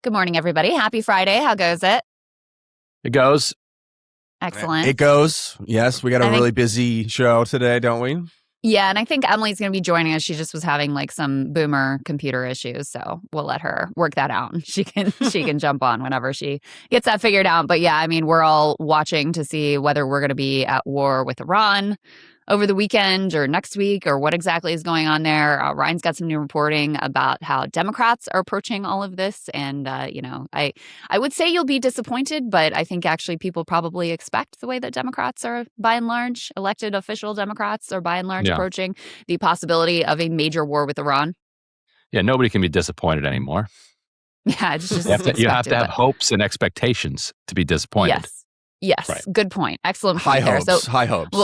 Good morning, everybody. Happy Friday. How goes it? It goes. Excellent. It goes. Yes, we got a really busy show today, don't we? Yeah, and I think Emily's going to be joining us. She just was having like some boomer computer issues, so we'll let her work that out. She can jump on whenever she gets that figured out. But yeah, I mean, we're all watching to see whether we're going to be at war with Iran over the weekend or next week or what exactly is going on there. Ryan's got some new reporting about how Democrats are approaching all of this. And, I would say you'll be disappointed, but I think actually people probably expect the way that Democrats are, by and large, elected official Democrats are by and large approaching the possibility of a major war with Iran. Yeah, nobody can be disappointed anymore. Yeah, it's just you have to have hopes and expectations to be disappointed. Yes, right. Good point. Excellent point. High hopes.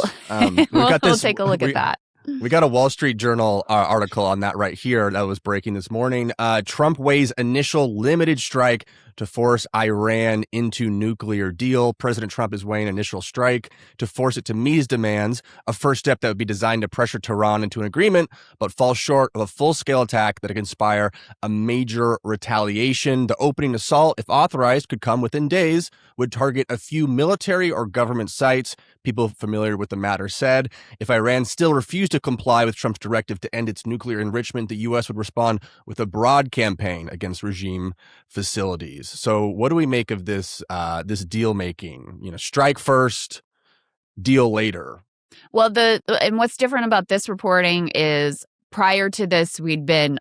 We'll take a look at that. We got a Wall Street Journal article on that right here that was breaking this morning. Trump weighs initial limited strike to force Iran into nuclear deal. President Trump is weighing initial strike to force it to meet his demands, a first step that would be designed to pressure Tehran into an agreement, but falls short of a full-scale attack that could inspire a major retaliation. The opening assault, if authorized, could come within days, would target a few military or government sites. People familiar with the matter said, if Iran still refused to comply with Trump's directive to end its nuclear enrichment, the U.S. would respond with a broad campaign against regime facilities. So what do we make of this deal making? Strike first, deal later. Well, and what's different about this reporting is prior to this,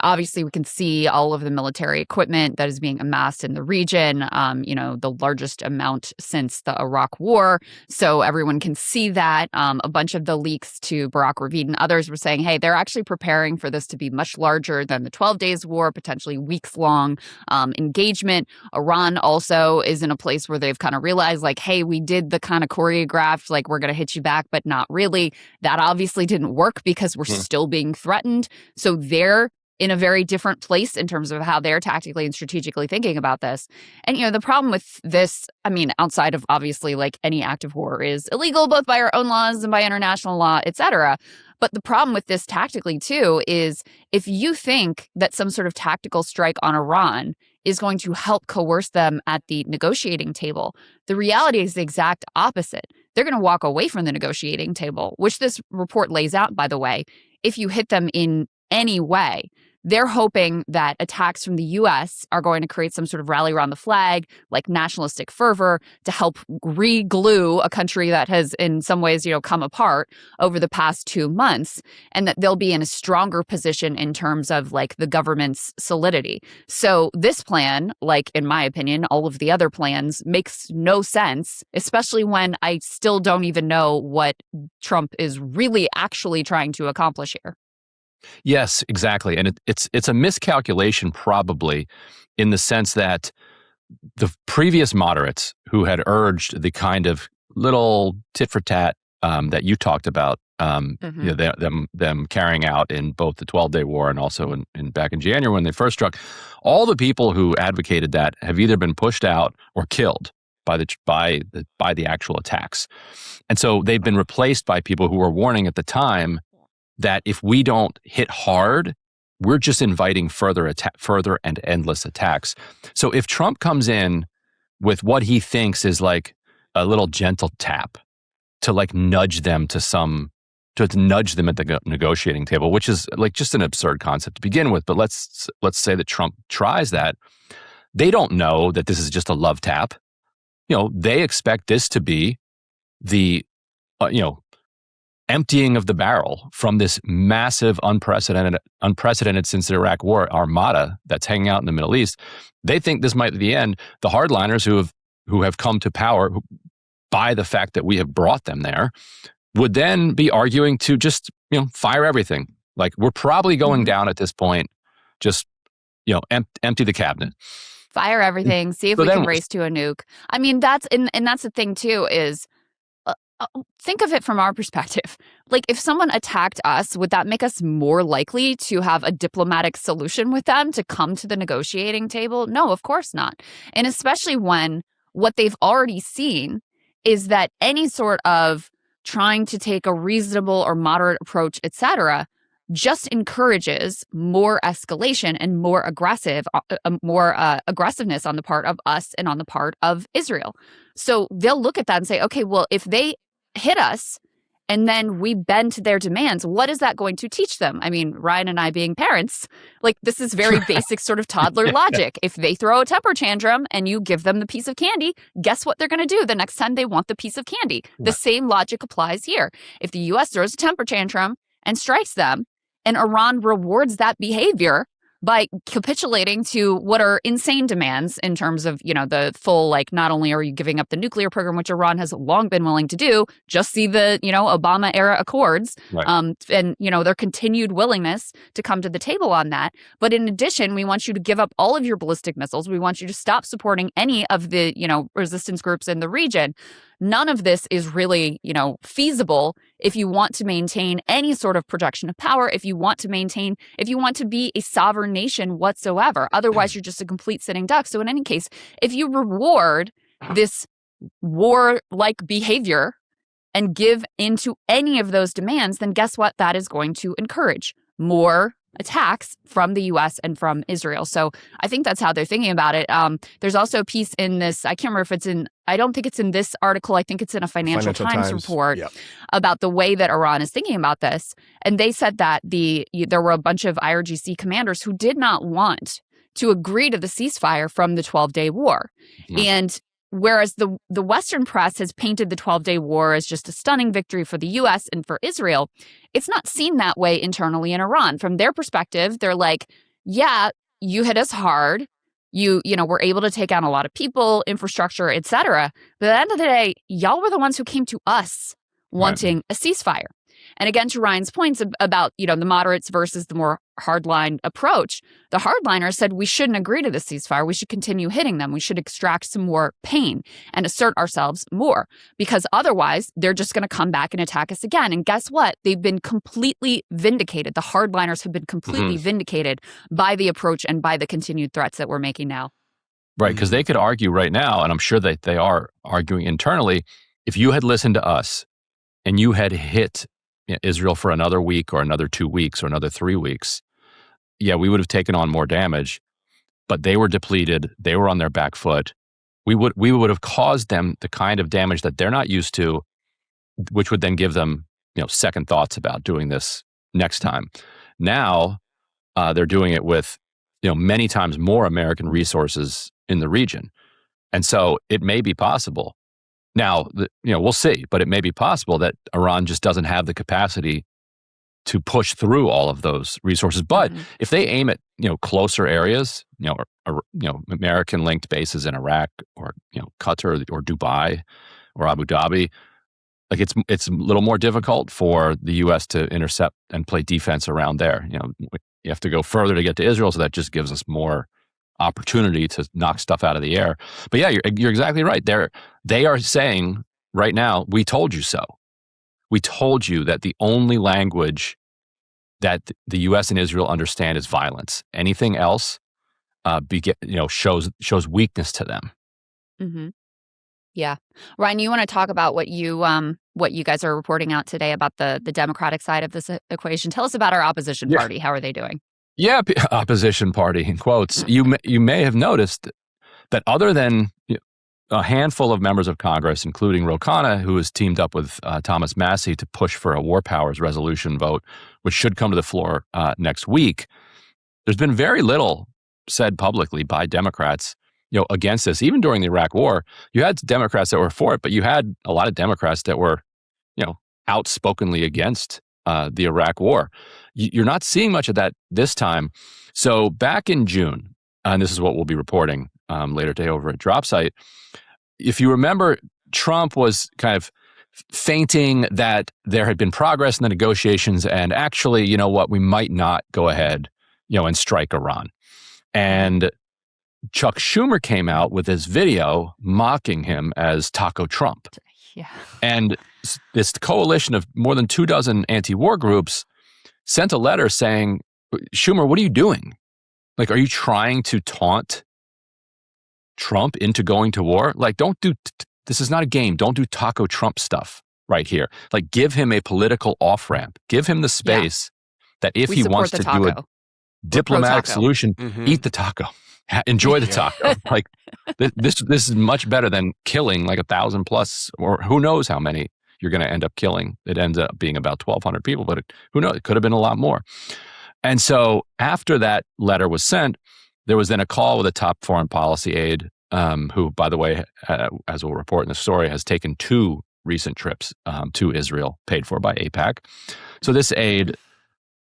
obviously we can see all of the military equipment that is being amassed in the region, the largest amount since the Iraq War. So everyone can see that. A bunch of the leaks to Barack Ravid and others were saying, hey, they're actually preparing for this to be much larger than the 12 days war, potentially weeks-long engagement. Iran also is in a place where they've kind of realized, like, hey, we did the kind of choreographed, like, we're going to hit you back, but not really. That obviously didn't work because we're still being threatened. So they're in a very different place in terms of how they're tactically and strategically thinking about this. And, the problem with this, I mean, outside of obviously like any act of war is illegal, both by our own laws and by international law, et cetera. But the problem with this tactically, too, is if you think that some sort of tactical strike on Iran is going to help coerce them at the negotiating table, the reality is the exact opposite. They're going to walk away from the negotiating table, which this report lays out, by the way. If you hit them in any way, they're hoping that attacks from the U.S. are going to create some sort of rally around the flag, like nationalistic fervor, to help re-glue a country that has in some ways, come apart over the past 2 months, and that they'll be in a stronger position in terms of like the government's solidity. So this plan, like in my opinion, all of the other plans, makes no sense, especially when I still don't even know what Trump is really actually trying to accomplish here. Yes, exactly. And it's a miscalculation probably in the sense that the previous moderates who had urged the kind of little tit for tat that you talked about, them carrying out in both the 12-day war and also in back in January when they first struck, all the people who advocated that have either been pushed out or killed by the actual attacks. And so they've been replaced by people who were warning at the time that if we don't hit hard, we're just inviting further and endless attacks. So if Trump comes in with what he thinks is like a little gentle tap to like nudge them at the negotiating table, which is like just an absurd concept to begin with. But let's say that Trump tries that. They don't know that this is just a love tap. They expect this to be the, emptying of the barrel from this massive, unprecedented since the Iraq War armada that's hanging out in the Middle East. They think this might be the end. The hardliners who have come to power by the fact that we have brought them there would then be arguing to just fire everything. Like we're probably going down at this point. Just empty the cabinet. Fire everything. See if we can race to a nuke. I mean, that's the thing too is. Think of it from our perspective. Like, if someone attacked us, would that make us more likely to have a diplomatic solution with them to come to the negotiating table? No, of course not. And especially when what they've already seen is that any sort of trying to take a reasonable or moderate approach, et cetera, just encourages more escalation and more aggressiveness on the part of us and on the part of Israel. So they'll look at that and say, okay, well, if they hit us and then we bend to their demands, what is that going to teach them? I mean, Ryan and I being parents, like this is very basic sort of toddler logic. If they throw a temper tantrum and you give them the piece of candy, guess what they're going to do the next time they want the piece of candy? The same logic applies here. If the U.S. throws a temper tantrum and strikes them, and Iran rewards that behavior by capitulating to what are insane demands in terms of, the full, like, not only are you giving up the nuclear program, which Iran has long been willing to do, just see the, Obama era accords, and, their continued willingness to come to the table on that. But in addition, we want you to give up all of your ballistic missiles. We want you to stop supporting any of the, resistance groups in the region. None of this is really, feasible if you want to maintain any sort of projection of power, if you want to be a sovereign nation whatsoever. Otherwise, you're just a complete sitting duck. So in any case, if you reward this war-like behavior and give into any of those demands, then guess what? That is going to encourage more attacks from the U.S. and from Israel. So I think that's how they're thinking about it. There's also a piece in this, I can't remember if I don't think it's in this article. I think it's in a Financial Times report about the way that Iran is thinking about this. And they said that there were a bunch of IRGC commanders who did not want to agree to the ceasefire from the 12-day war. And whereas the Western press has painted the 12-day war as just a stunning victory for the U.S. and for Israel, it's not seen that way internally in Iran. From their perspective, they're like, yeah, you hit us hard. You were able to take out a lot of people, infrastructure, et cetera. But at the end of the day, y'all were the ones who came to us wanting a ceasefire. And again, to Ryan's points about, the moderates versus the more hardline approach, the hardliners said we shouldn't agree to the ceasefire. We should continue hitting them. We should extract some more pain and assert ourselves more, because otherwise they're just going to come back and attack us again. And guess what? They've been completely vindicated. The hardliners have been completely vindicated by the approach and by the continued threats that we're making now. Right, because they could argue right now, and I'm sure that they are arguing internally, if you had listened to us and you had hit Israel for another week or another 2 weeks or another 3 weeks, yeah, we would have taken on more damage, but they were depleted. They were on their back foot. We would have caused them the kind of damage that they're not used to, which would then give them, second thoughts about doing this next time. Now, they're doing it with, many times more American resources in the region. And so it may be possible. Now, we'll see, but it may be possible that Iran just doesn't have the capacity to push through all of those resources. But if they aim at, closer areas, American-linked bases in Iraq or, Qatar or Dubai or Abu Dhabi, like it's a little more difficult for the U.S. to intercept and play defense around there. You have to go further to get to Israel, so that just gives us more opportunity to knock stuff out of the air. But yeah, you're exactly right. They are saying right now, we told you so. We told you that the only language that the U.S. and Israel understand is violence. Anything else, shows weakness to them. Mm-hmm. Yeah, Ryan, you want to talk about what you guys are reporting out today about the Democratic side of this equation? Tell us about our opposition party. How are they doing? Yeah, opposition party in quotes. You may have noticed that other than a handful of members of Congress, including Ro Khanna, who has teamed up with Thomas Massie to push for a war powers resolution vote, which should come to the floor next week, there's been very little said publicly by Democrats, against this. Even during the Iraq War, you had Democrats that were for it, but you had a lot of Democrats that were, outspokenly against the Iraq War. You're not seeing much of that this time. So back in June, and this is what we'll be reporting later today over at DropSite, if you remember, Trump was kind of feinting that there had been progress in the negotiations and actually, we might not go ahead, and strike Iran. And Chuck Schumer came out with this video mocking him as Taco Trump. Yeah. And this coalition of more than 24 anti-war groups sent a letter saying, Schumer, what are you doing? Like, are you trying to taunt Trump into going to war? Like, don't do, this is not a game. Don't do Taco Trump stuff right here. Like, give him a political off-ramp. Give him the space that if We he support wants the to do a taco. diplomatic pro-taco. solution, eat the taco. Enjoy the taco. Like this is much better than killing like 1,000 plus, or who knows how many you're going to end up killing. It ends up being about 1,200 people, but who knows? It could have been a lot more. And so after that letter was sent, there was then a call with a top foreign policy aide, who, by the way, as we'll report in the story, has taken 2 recent trips to Israel, paid for by AIPAC. So this aide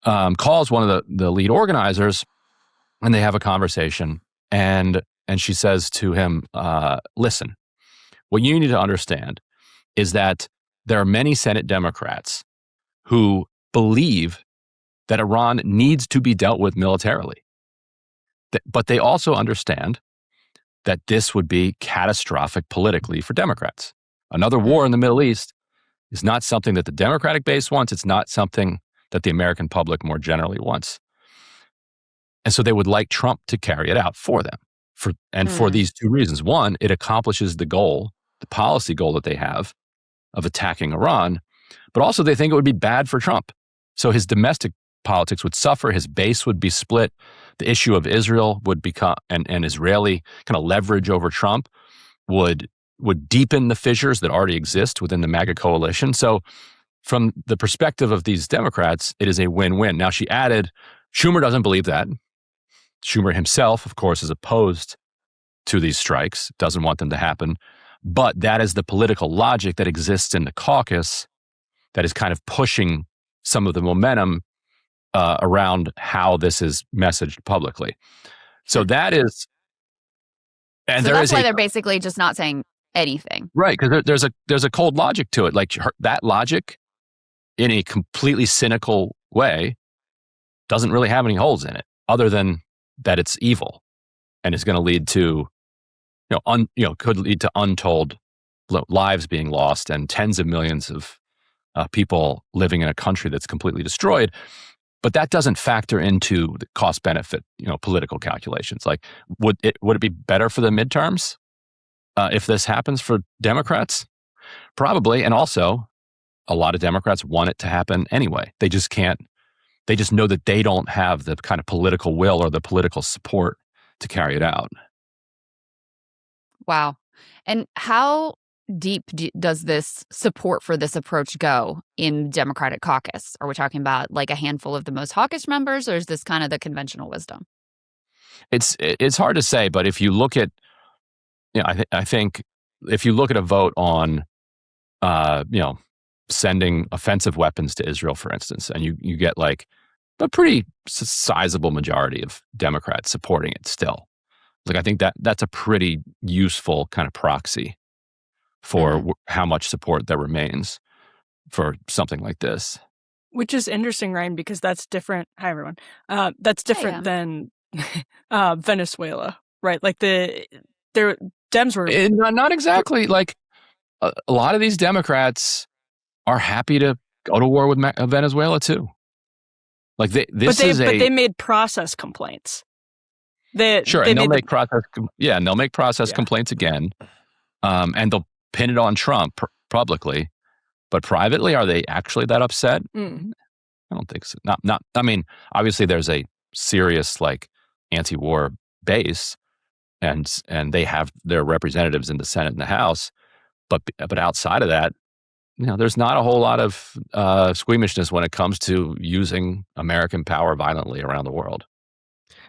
calls one of the lead organizers, and they have a conversation. And she says to him, listen, what you need to understand is that there are many Senate Democrats who believe that Iran needs to be dealt with militarily. But they also understand that this would be catastrophic politically for Democrats. Another war in the Middle East is not something that the Democratic base wants. It's not something that the American public more generally wants. And so they would like Trump to carry it out for them. For these 2 reasons. One, it accomplishes the goal, the policy goal that they have of attacking Iran, but also they think it would be bad for Trump. So his domestic politics would suffer, his base would be split, the issue of Israel would become, and Israeli kind of leverage over Trump would deepen the fissures that already exist within the MAGA coalition. So from the perspective of these Democrats, it is a win-win. Now, she added, Schumer doesn't believe that. Schumer himself, of course, is opposed to these strikes, doesn't want them to happen. But that is the political logic that exists in the caucus that is kind of pushing some of the momentum around how this is messaged publicly. So that is, and so there that's is why they're basically just not saying anything, right? Because there's a cold logic to it. Like that logic, in a completely cynical way, doesn't really have any holes in it, other than that it's evil and is going to lead to, could lead to untold lives being lost and tens of millions of people living in a country that's completely destroyed. But that doesn't factor into the cost benefit, political calculations. Like, would it be better for the midterms if this happens for Democrats? Probably. And also, a lot of Democrats want it to happen anyway. They just can't. They just know that they don't have the kind of political will or the political support to carry it out. Wow. And how deep does this support for this approach go in Democratic caucus? Are we talking about like a handful of the most hawkish members, or is this kind of the conventional wisdom? It's hard to say, but if you look at, I think if you look at a vote on, sending offensive weapons to Israel, for instance, and you get like a pretty sizable majority of Democrats supporting it still. Like, I think that's a pretty useful kind of proxy for how much support there remains for something like this. Which is interesting, Ryan, because that's different. Hi, everyone. That's different than Venezuela, right? Like Dems were not exactly. Like a lot of these Democrats are happy to go to war with Venezuela too. Like they made process complaints. And they'll make process complaints again, and they'll pin it on Trump publicly, but privately, are they actually that upset? I don't think so. Not. I mean, obviously, there's a serious like anti-war base, and they have their representatives in the Senate and the House, but outside of that, there's not a whole lot of squeamishness when it comes to using American power violently around the world.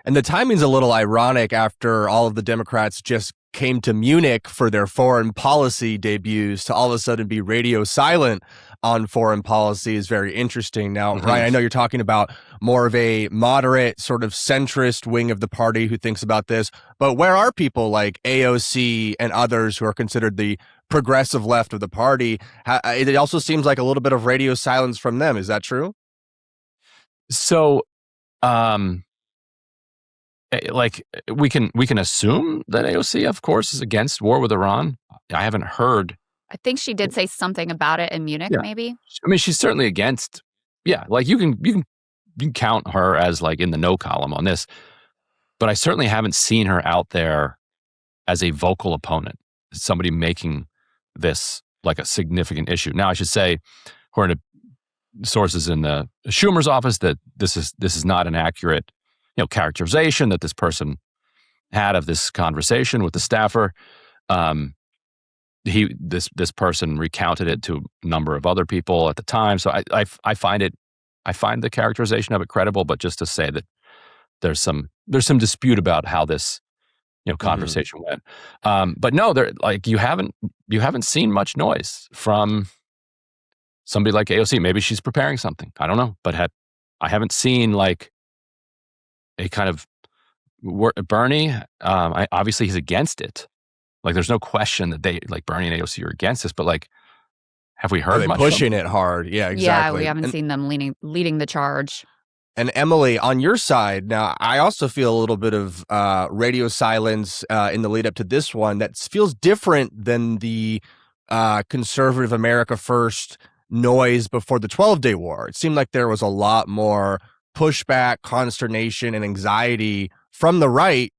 And the timing's a little ironic after all of the Democrats just came to Munich for their foreign policy debuts to all of a sudden be radio silent on foreign policy is very interesting. Now, Ryan, I know you're talking about more of a moderate sort of centrist wing of the party who thinks about this, but where are people like AOC and others who are considered the progressive left of the party? It also seems like a little bit of radio silence from them. Is that true? So, like we can assume that AOC, of course, is against war with Iran. I haven't heard. I think she did say something about it in Munich, maybe. I mean, she's certainly against. Yeah, like you can count her as like in the no column on this, but I certainly haven't seen her out there as a vocal opponent, somebody making this like a significant issue. Now, I should say we're in a sources in the Schumer's office that this is not an accurate, characterization that this person had of this conversation with the staffer. This person recounted it to a number of other people at the time. So I find the characterization of it credible, but just to say that there's some dispute about how this conversation went. But no, you haven't seen much noise from somebody like AOC. Maybe she's preparing something. I don't know, but I haven't seen like a kind of Bernie. Obviously, he's against it. Like, there's no question that they, like, Bernie and AOC are against this, but like, have we heard much? Pushing it hard. Yeah, exactly. Yeah, we haven't seen them leading the charge. And Emily, on your side, now I also feel a little bit of radio silence in the lead up to this one that feels different than the conservative America First noise before the 12-day war. It seemed like there was a lot more pushback, consternation, and anxiety from the right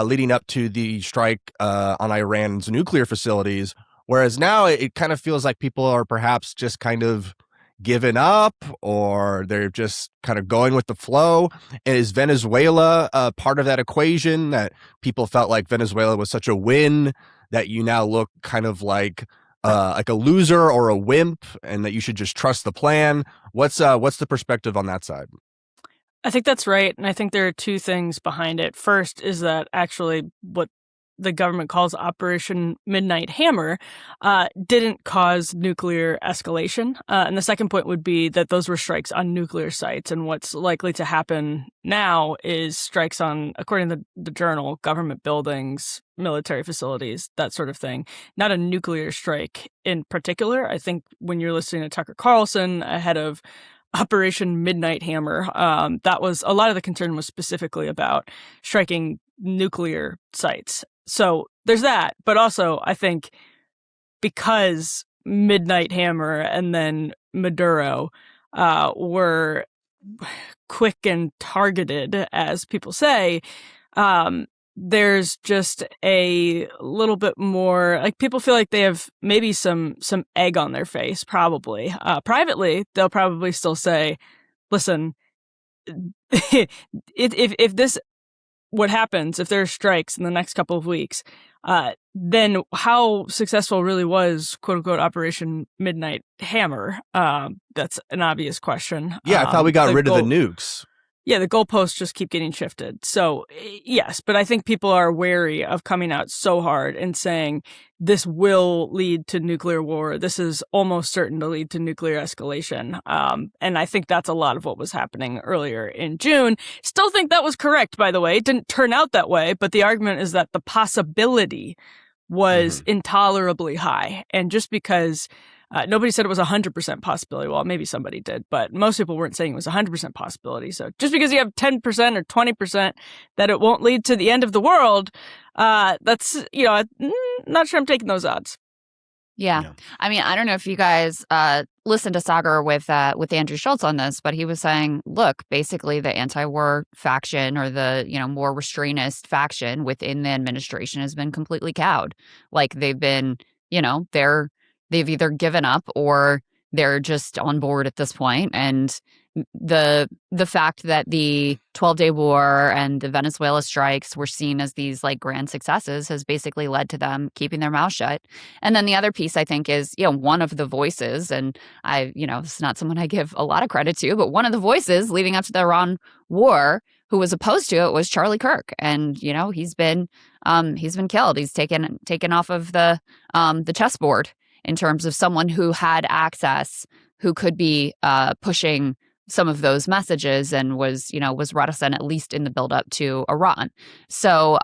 leading up to the strike on Iran's nuclear facilities, whereas now it kind of feels like people are perhaps just kind of given up, or they're just kind of going with the flow. Is Venezuela part of that equation, that people felt like Venezuela was such a win that you now look kind of like a loser or a wimp, and that you should just trust the plan? What's the perspective on that side? I think that's right. And I think there are two things behind it. First is that actually what the government calls Operation Midnight Hammer didn't cause nuclear escalation. And the second point would be that those were strikes on nuclear sites. And what's likely to happen now is strikes on, according to the journal, government buildings, military facilities, that sort of thing. Not a nuclear strike in particular. I think when you're listening to Tucker Carlson ahead of Operation Midnight Hammer, that was a lot of the concern was specifically about striking nuclear sites. So there's that. But also, I think because Midnight Hammer and then Maduro were quick and targeted, as people say, there's just a little bit more, like, people feel like they have maybe some egg on their face, probably. Privately, they'll probably still say, listen, if this, what happens, if there are strikes in the next couple of weeks, then how successful really was, quote unquote, Operation Midnight Hammer? That's an obvious question. Yeah, I thought we got rid of the nukes. Yeah, the goalposts just keep getting shifted. So, yes, but I think people are wary of coming out so hard and saying this will lead to nuclear war. This is almost certain to lead to nuclear escalation. And I think that's a lot of what was happening earlier in June. Still think that was correct, by the way. It didn't turn out that way, but the argument is that the possibility was intolerably high. And just because nobody said it was 100% possibility. Well, maybe somebody did, but most people weren't saying it was 100% possibility. So just because you have 10% or 20% that it won't lead to the end of the world, that's, I'm not sure I'm taking those odds. Yeah. I mean, I don't know if you guys listened to Sagar with Andrew Schultz on this, but he was saying, look, basically the anti-war faction, or the, more restrainist faction within the administration, has been completely cowed. Like, they've been, they've either given up or they're just on board at this point. And the fact that the 12-day war and the Venezuela strikes were seen as these like grand successes has basically led to them keeping their mouth shut. And then the other piece, I think, is, one of the voices, and it's not someone I give a lot of credit to, but one of the voices leading up to the Iran war who was opposed to it was Charlie Kirk. And, he's been killed. He's taken off of the chessboard in terms of someone who had access, who could be pushing some of those messages, and was reticent, at least in the buildup to Iran. So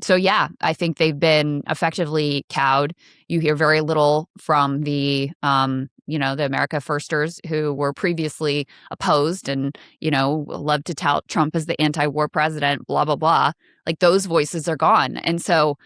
yeah, I think they've been effectively cowed. You hear very little from the America Firsters, who were previously opposed and, love to tout Trump as the anti-war president, blah, blah, blah. Like, those voices are gone. And so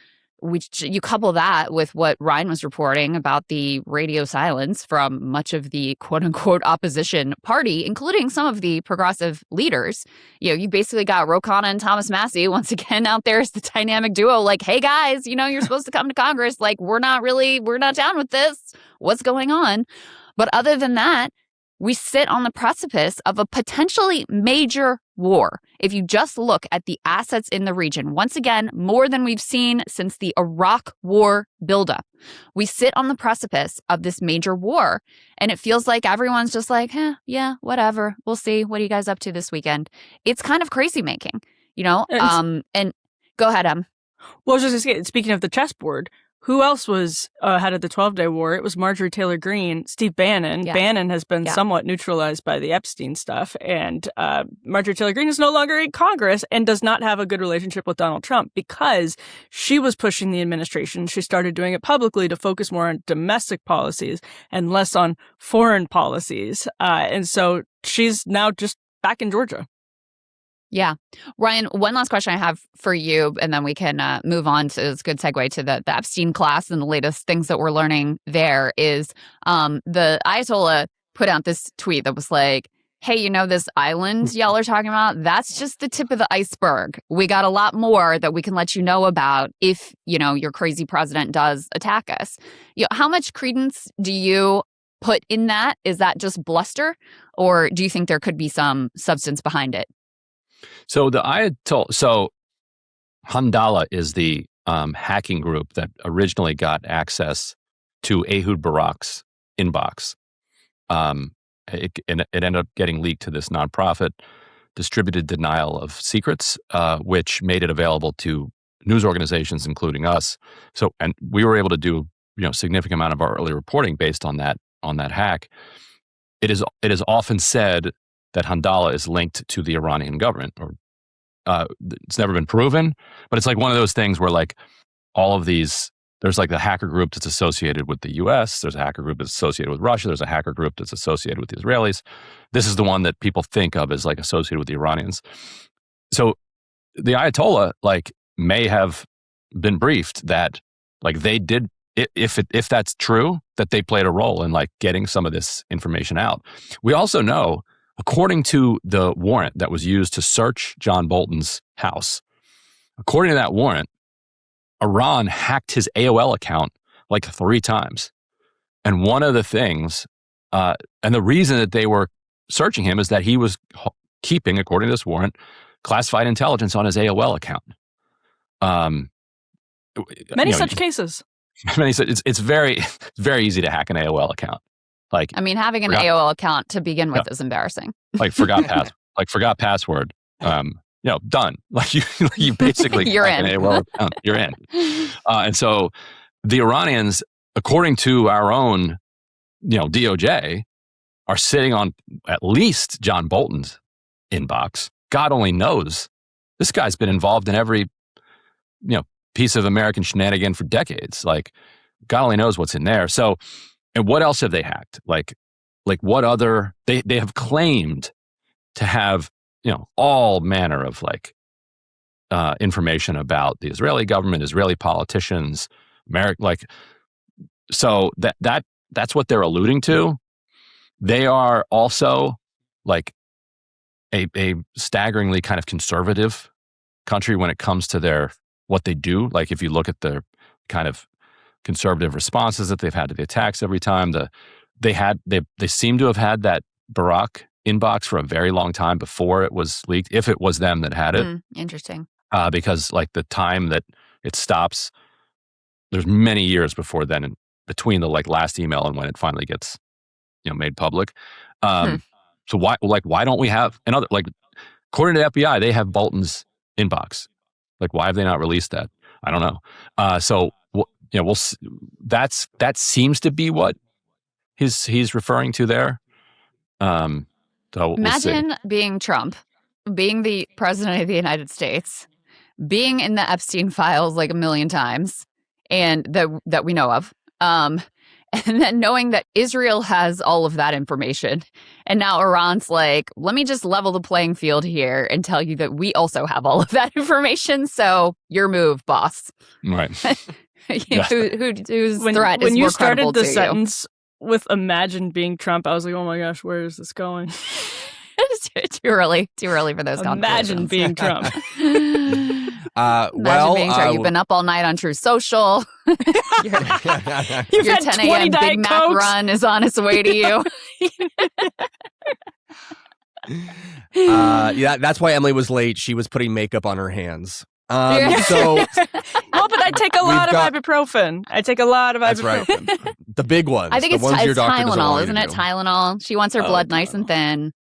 you couple that with what Ryan was reporting about the radio silence from much of the quote unquote opposition party, including some of the progressive leaders. You basically got Ro Khanna and Thomas Massie once again out there as the dynamic duo. Like, hey guys, you're supposed to come to Congress. Like, we're not down with this. What's going on? But other than that, we sit on the precipice of a potentially major war. If you just look at the assets in the region, once again, more than we've seen since the Iraq War buildup. We sit on the precipice of this major war, and it feels like everyone's just like, yeah, whatever. We'll see. What are you guys up to this weekend? It's kind of crazy making, you know? And go ahead, Em. Well, I was just going to say, speaking of the chessboard, who else was head of the 12-Day War? It was Marjorie Taylor Greene, Steve Bannon. Yeah. Bannon has been somewhat neutralized by the Epstein stuff. And Marjorie Taylor Greene is no longer in Congress and does not have a good relationship with Donald Trump because she was pushing the administration. She started doing it publicly to focus more on domestic policies and less on foreign policies. And so she's now just back in Georgia. Yeah. Ryan, one last question I have for you, and then we can move on to, it's a good segue to the Epstein class and the latest things that we're learning there is the Ayatollah put out this tweet that was like, hey, you know, this island y'all are talking about, that's just the tip of the iceberg. We got a lot more that we can let you know about if, you know, your crazy president does attack us. You know, how much credence do you put in that? Is that just bluster, or do you think there could be some substance behind it? So the Ayatollah, so Handala is the hacking group that originally got access to Ehud Barak's inbox. It ended up getting leaked to this nonprofit, Distributed Denial of Secrets, which made it available to news organizations, including us. So, and we were able to do, you know, significant amount of our early reporting based on that hack. It is often said that Handala is linked to the Iranian government, or it's never been proven, but it's like one of those things where like all of these, there's like the hacker group that's associated with the US, there's a hacker group that's associated with Russia, there's a hacker group that's associated with the Israelis. This is the one that people think of as like associated with the Iranians. So the Ayatollah like may have been briefed that like they did, if that's true, that they played a role in like getting some of this information out. We also know, according to the warrant that was used to search John Bolton's house, according to that warrant, Iran hacked his AOL account like 3 times. And one of the things, and the reason that they were searching him is that he was keeping, according to this warrant, classified intelligence on his AOL account. Many such cases. It's very easy to hack an AOL account. Like, I mean, having an AOL account to begin with is embarrassing. Like forgot password. You know, done. Like you basically you're in. An AOL account, you're in. And so the Iranians, according to our own, you know, DOJ, are sitting on at least John Bolton's inbox. God only knows. This guy's been involved in every, you know, piece of American shenanigan for decades. Like, God only knows what's in there. So, and what else have they hacked? Like what other, they have claimed to have, you know, all manner of like information about the Israeli government, Israeli politicians, so that's what they're alluding to. They are also like a staggeringly kind of conservative country when it comes to what they do. Like if you look at the kind of conservative responses that they've had to the attacks every time, they seem to have had that Barak inbox for a very long time before it was leaked, if it was them that had it. Interesting. Because like the time that it stops, there's many years before then, and between the like last email and when it finally gets, you know, made public. So why don't we have another, like, according to the FBI, they have Bolton's inbox. Like, why have they not released that? I don't know. So you know, that seems to be what he's referring to there. So imagine being Trump, being the president of the United States, being in the Epstein files like a million times, and that we know of, and then knowing that Israel has all of that information, and now Iran's like, let me just level the playing field here and tell you that we also have all of that information. So your move, boss. Right. Whose threat is more credible to you? When you started the sentence with "imagine being Trump," I was like, "Oh my gosh, where is this going?" It's too early for those. Imagine being Trump. Imagine being sure you've been up all night on True Social. Your You've had 10 20 a.m. Diet Big Mac Cokes. run is on its way to you. Yeah, that's why Emily was late. She was putting makeup on her hands. So Well, but I take a lot of ibuprofen. That's right. The big ones. I think the ones your it's doctor doesn't Tylenol, want you isn't to it? do. Tylenol. She wants her blood nice and thin.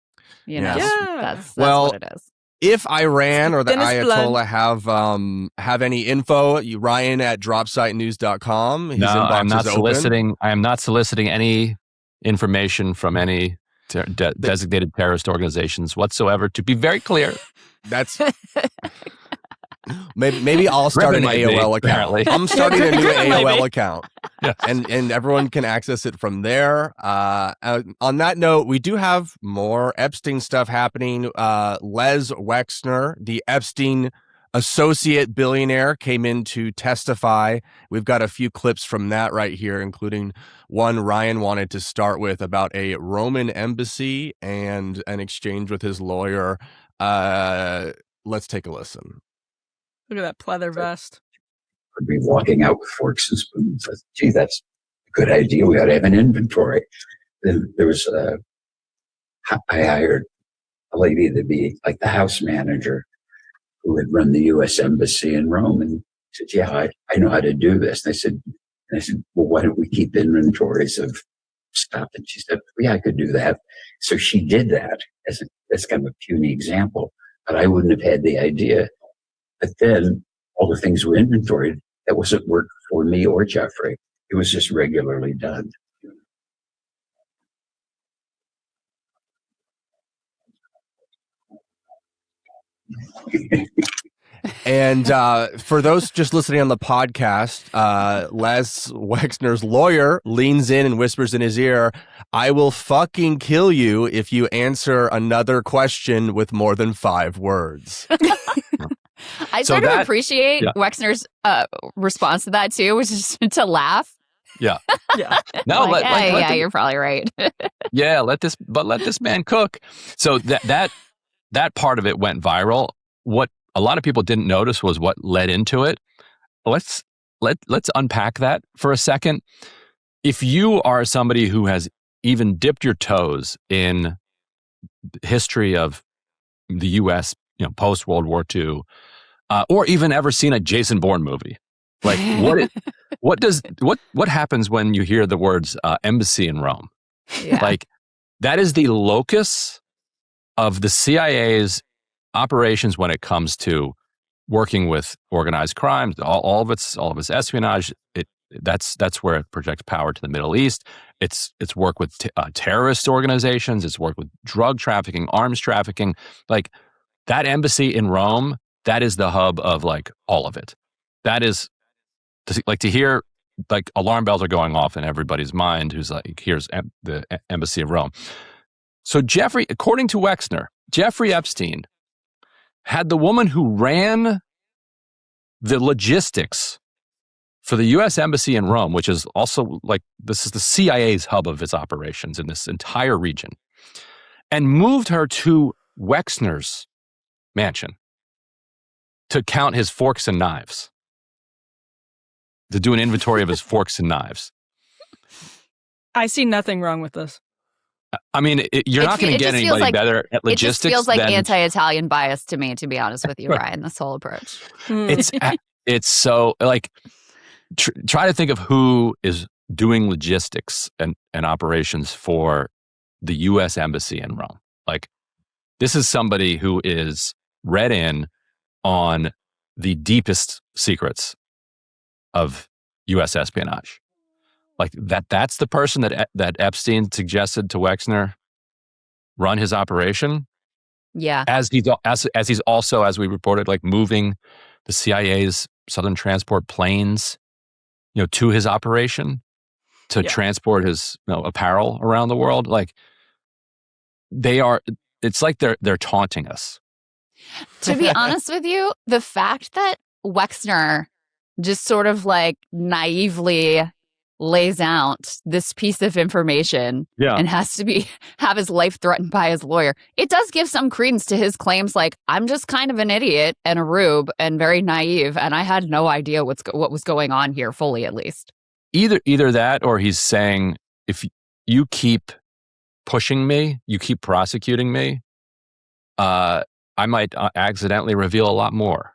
You know, Yes. that's Well, what it is. If Iran or the Thinnest blood. Ayatollah have any info, Ryan at dropsitenews.com. His No, inbox I'm not is open. soliciting. I am not soliciting any information from any designated terrorist organizations whatsoever. To be very clear, That's maybe I'll start an Griffin might be, AOL account. apparently. I'm starting a new Griffin might AOL be. account, Yes. and everyone can access it from there. On that note, we do have more Epstein stuff happening. Les Wexner, the Epstein associate billionaire, came in to testify. We've got a few clips from that right here, including one Ryan wanted to start with about a Roman embassy and an exchange with his lawyer. Let's take a listen. Look at that pleather vest. Could be walking out with forks and spoons. I said, gee, that's a good idea. We ought to have an inventory. Then there was I hired a lady to be like the house manager who had run the U.S. Embassy in Rome, and said, yeah, I know how to do this. And I said, well, why don't we keep inventories of stuff? And she said, yeah, I could do that. So she did that as kind of a puny example, but I wouldn't have had the idea. But then all the things were inventoried. That wasn't work for me or Jeffrey. It was just regularly done. And for those just listening on the podcast, Les Wexner's lawyer leans in and whispers in his ear, I will fucking kill you if you answer another question with more than 5 words. I So sort of that- appreciate yeah. Wexner's response to that too, which is to laugh. Yeah. Yeah. No, Like, let the- you're probably right. Yeah, let this man cook. So that part of it went viral. What a lot of people didn't notice was what led into it. Let's unpack that for a second. If you are somebody who has even dipped your toes in the history of the U.S., post World War II, or even ever seen a Jason Bourne movie, like what happens when you hear the words embassy in Rome? Yeah. Like that is the locus of the CIA's operations when it comes to working with organized crimes, all of its espionage. That's where it projects power to the Middle East. It's work with terrorist organizations. It's work with drug trafficking, arms trafficking. Like that embassy in Rome, that is the hub of like all of it. That is like to hear like alarm bells are going off in everybody's mind who's like, here's the embassy of Rome. So according to Wexner, Jeffrey Epstein had the woman who ran the logistics for the U.S. Embassy in Rome, which is also like, this is the CIA's hub of its operations in this entire region, and moved her to Wexner's mansion to count his forks and knives, to do an inventory of his forks and knives. I see nothing wrong with this. I mean, you're not going to get anybody better at It logistics. just feels like than, anti-Italian bias to me, to be honest with you, Ryan, this whole approach. It's so like, try to think of who is doing logistics and operations for the U.S. Embassy in Rome. Like, this is somebody who is read in on the deepest secrets of U.S. espionage. Like that's the person that Epstein suggested to Wexner run his operation. Yeah. As he's also, as we reported, like moving the CIA's Southern Transport planes, to his operation to transport his apparel around the world. Like it's like they're taunting us. To be honest with you, the fact that Wexner just sort of like naively lays out this piece of information and has to have his life threatened by his lawyer, it does give some credence to his claims like, I'm just kind of an idiot and a rube and very naive, and I had no idea what was going on here fully, at least. Either that, or he's saying, if you keep pushing me, you keep prosecuting me, I might accidentally reveal a lot more.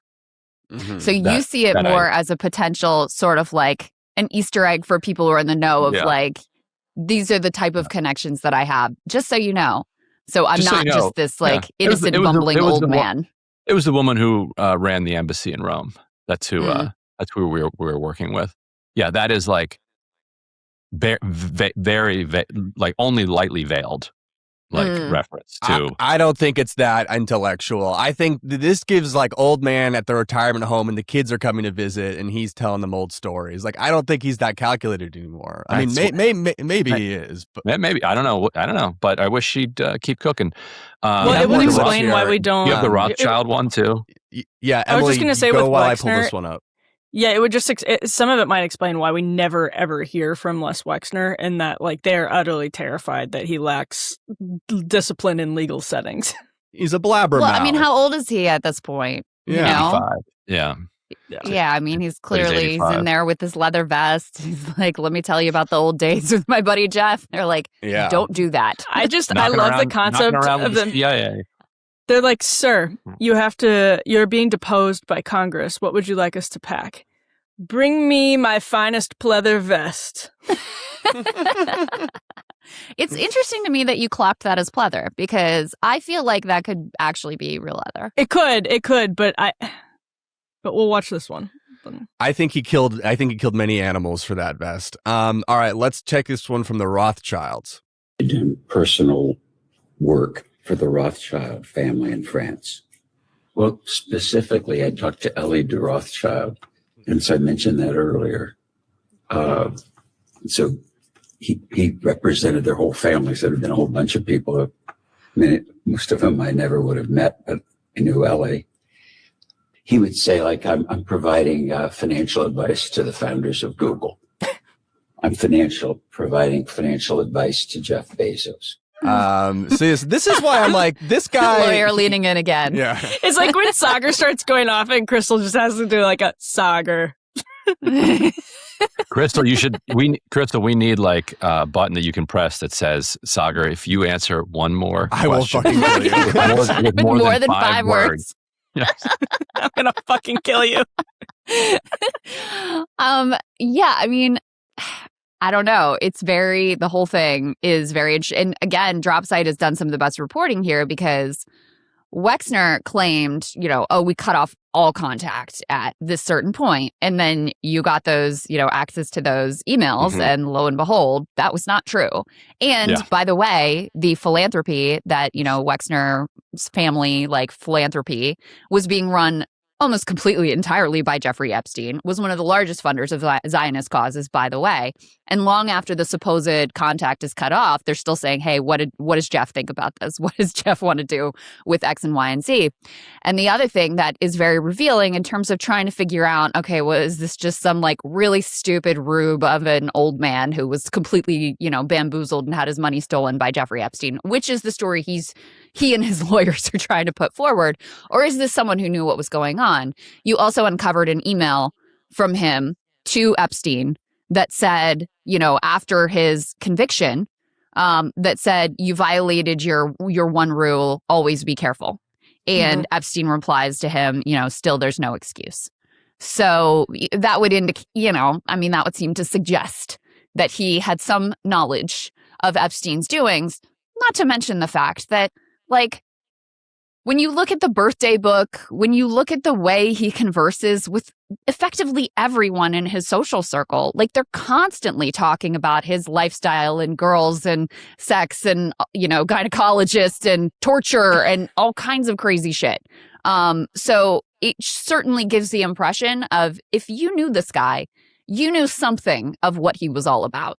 Mm-hmm. So you see it more as a potential sort of like an Easter egg for people who are in the know of like, these are the type of connections that I have, just so you know. So I'm not just this like innocent, bumbling old man. It was the woman who ran the embassy in Rome. That's who we were working with. Yeah, that is like very like only lightly veiled reference to. I don't think it's that intellectual. I think this gives like old man at the retirement home and the kids are coming to visit and he's telling them old stories. Like, I don't think he's that calculated anymore. I mean, maybe he is. But. Maybe. I don't know. But I wish she'd keep cooking. Well, it would explain why we don't. You have the Rothschild one too. Yeah, Emily, I was just going to say with while Wexner, I pull this one up. Yeah, it would just some of it might explain why we never ever hear from Les Wexner, and that like they're utterly terrified that he lacks discipline in legal settings. He's a blabbermouth. Well, I mean, how old is he at this point? Yeah, you know? Yeah. Yeah, I mean, he's clearly in there with his leather vest. He's like, let me tell you about the old days with my buddy Jeff. They're like, don't do that. I love the concept of them. Yeah. They're like, sir, you're being deposed by Congress. What would you like us to pack? Bring me my finest pleather vest. It's interesting to me that you clapped that as pleather, because I feel like that could actually be real leather. It could, but we'll watch this one. I think he killed many animals for that vest. All right, let's check this one from the Rothschilds. Doing personal work for the Rothschild family in France. Well, specifically, I talked to Ellie de Rothschild, and so I mentioned that earlier. So he represented their whole family. So there have been a whole bunch of people. I mean, most of them I never would have met, but I knew Ellie. He would say, like, I'm providing financial advice to the founders of Google. I'm providing financial advice to Jeff Bezos. So this is why I'm like, this guy. Lawyer leaning in again. Yeah. It's like when Sagar starts going off and Crystal just has to do like a Sagar. Crystal, we need like a button that you can press that says, Sagar, if you answer one more I will fucking kill you. with more than 5 words. Yes. I'm gonna fucking kill you. Yeah, I mean, I don't know. The whole thing is very interesting. And again, Dropsite has done some of the best reporting here, because Wexner claimed, we cut off all contact at this certain point. And then you got those, access to those emails. And lo and behold, that was not true. And by the way, the philanthropy that, Wexner's family, like philanthropy, was being run almost completely entirely by Jeffrey Epstein, was one of the largest funders of Zionist causes, by the way. And long after the supposed contact is cut off, they're still saying, hey, what does Jeff think about this? What does Jeff want to do with X and Y and Z? And the other thing that is very revealing in terms of trying to figure out, okay, is this just some like really stupid rube of an old man who was completely, bamboozled and had his money stolen by Jeffrey Epstein, which is the story he and his lawyers are trying to put forward? Or is this someone who knew what was going on? You also uncovered an email from him to Epstein that said, after his conviction, that said, you violated your one rule, always be careful. And Epstein replies to him, still there's no excuse. So that would indicate, that would seem to suggest that he had some knowledge of Epstein's doings, not to mention the fact that, like, when you look at the birthday book, when you look at the way he converses with effectively everyone in his social circle, like they're constantly talking about his lifestyle and girls and sex and, gynecologists and torture and all kinds of crazy shit. So it certainly gives the impression of, if you knew this guy, you knew something of what he was all about.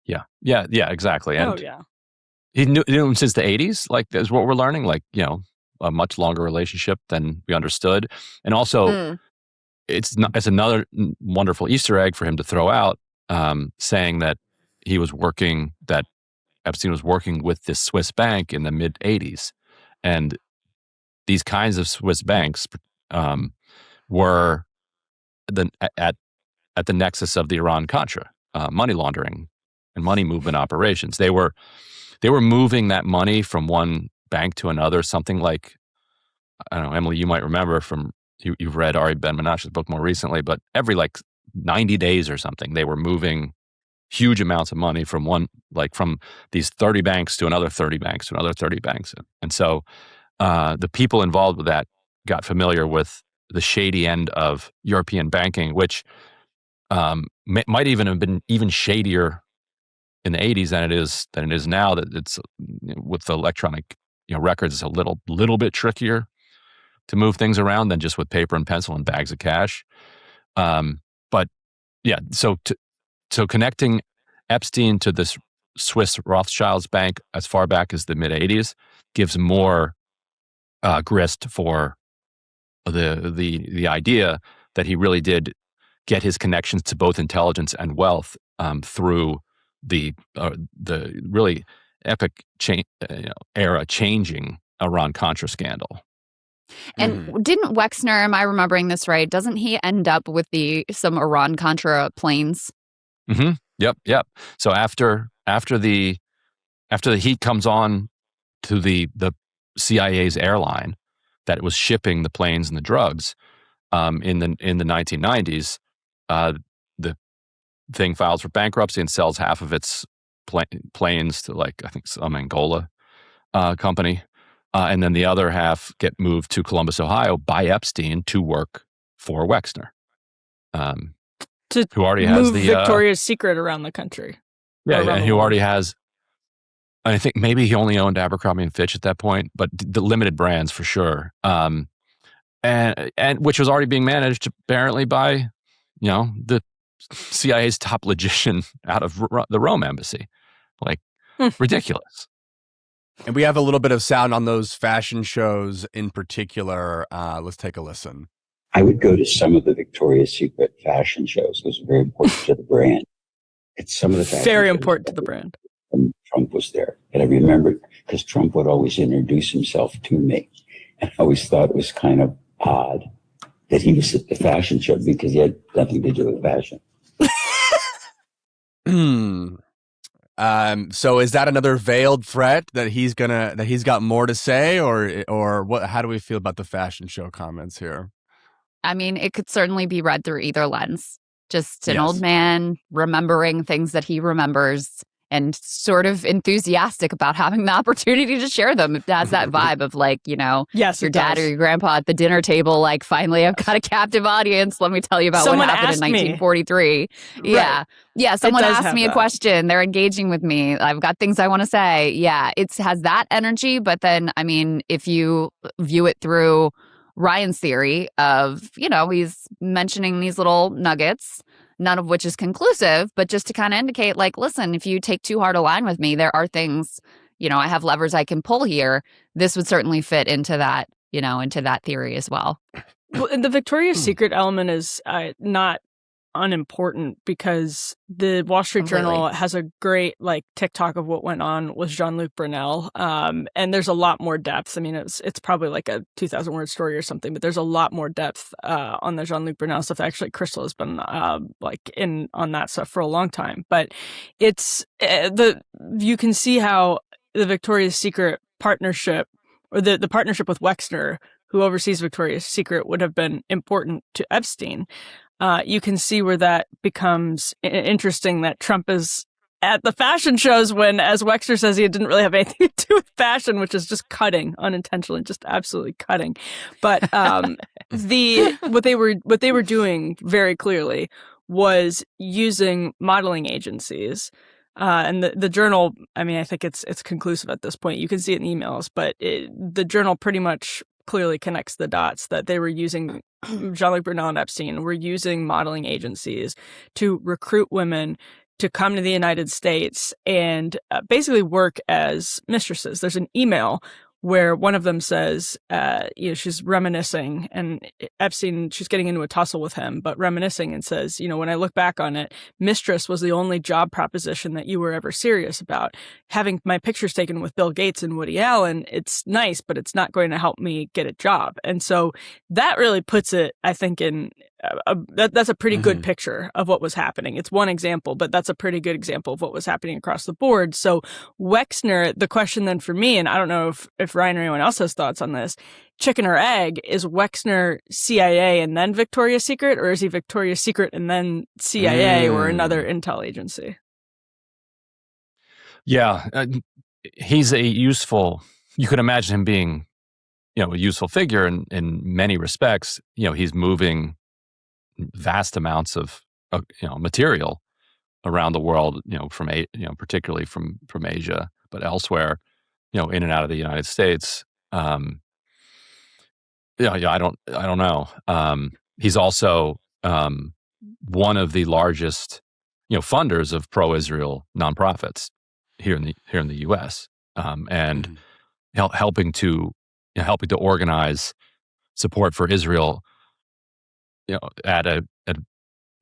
Yeah, exactly. And he knew him since the 80s, like, is what we're learning, like, a much longer relationship than we understood. And also, it's another wonderful Easter egg for him to throw out, saying that that Epstein was working with this Swiss bank in the mid 80s, and these kinds of Swiss banks were at the nexus of the Iran-Contra money laundering and money movement operations. They were moving that money from one bank to another, something like, I don't know, Emily, you might remember you've read Ari Ben-Menashe's book more recently, but every 90 days or something, they were moving huge amounts of money from these 30 banks to another 30 banks to another 30 banks. And so the people involved with that got familiar with the shady end of European banking, which might even have been even shadier in the 80s than it is now. That it's with the electronic records, it's a little bit trickier to move things around than just with paper and pencil and bags of cash. But yeah, so connecting Epstein to this Swiss Rothschilds bank as far back as the mid 80s gives more grist for the idea that he really did get his connections to both intelligence and wealth through the really epic era changing Iran-Contra scandal. And didn't Wexner, am I remembering this right? Doesn't he end up with some Iran-Contra planes? Mm-hmm. Yep. So after the heat comes on to the CIA's airline that was shipping the planes and the drugs in the 1990s, the thing files for bankruptcy and sells half of its planes to I think some Angola company. And then the other half get moved to Columbus, Ohio by Epstein to work for Wexner, who already has the Victoria's Secret around the country. Yeah, and who already has, I think maybe he only owned Abercrombie and Fitch at that point, but the limited brands for sure. And which was already being managed apparently by, the CIA's top logician out of the Rome embassy. Ridiculous. And we have a little bit of sound on those fashion shows in particular. Let's take a listen. I would go to some of the Victoria's Secret fashion shows. It was very important to the brand. It's some of the fashion very shows important to the brand. Trump was there. And I remember because Trump would always introduce himself to me. And I always thought it was kind of odd that he was at the fashion show because he had nothing to do with fashion. So is that another veiled threat that he's got more to say, or what? How do we feel about the fashion show comments here? I mean, it could certainly be read through either lens. Just an old man remembering things that he remembers and sort of enthusiastic about having the opportunity to share them. It has that vibe of yes, your dad or your grandpa at the dinner table, finally I've got a captive audience. Let me tell you about what happened in 1943. Right. Yeah. Someone asked me a question. They're engaging with me. I've got things I want to say. Yeah, it has that energy. But then, I mean, if you view it through Ryan's theory of, he's mentioning these little nuggets, none of which is conclusive, but just to kind of indicate, listen, if you take too hard a line with me, there are things, I have levers I can pull here. This would certainly fit into that, into that theory as well. Well, and the Victoria's Secret element is not unimportant because the Wall Street Journal has a great TikTok of what went on with Jean-Luc Brunel, and there's a lot more depth. I mean, it's probably a 2,000 word story or something, but there's a lot more depth on the Jean-Luc Brunel stuff. Actually, Crystal has been in on that stuff for a long time, but it's you can see how the Victoria's Secret partnership or the partnership with Wexner, who oversees Victoria's Secret, would have been important to Epstein. You can see where that becomes interesting, that Trump is at the fashion shows when, as Wexner says, he didn't really have anything to do with fashion, which is just cutting unintentionally, just absolutely cutting. But what they were doing very clearly was using modeling agencies. And the journal, I mean, I think it's conclusive at this point. You can see it in emails, but the journal pretty much clearly connects the dots that they were using. Jean-Luc Brunel and Epstein were using modeling agencies to recruit women to come to the United States and basically work as mistresses. There's an email where one of them says, she's reminiscing, and Epstein, she's getting into a tussle with him, but reminiscing, and says, when I look back on it, mistress was the only job proposition that you were ever serious about. Having my pictures taken with Bill Gates and Woody Allen, it's nice, but it's not going to help me get a job. And so that really puts it, I think, in that's a pretty good picture of what was happening. It's one example, but that's a pretty good example of what was happening across the board. So Wexner, the question then for me, and I don't know if Ryan or anyone else has thoughts on this, chicken or egg, is Wexner CIA and then Victoria's Secret, or is he Victoria's Secret and then CIA or another intel agency? Yeah, he's you could imagine him being, a useful figure in many respects. He's moving vast amounts of material around the world, particularly from Asia, but elsewhere, in and out of the United States. I don't know. He's also one of the largest, funders of pro-Israel nonprofits here in the U.S. And helping to organize support for Israel, at a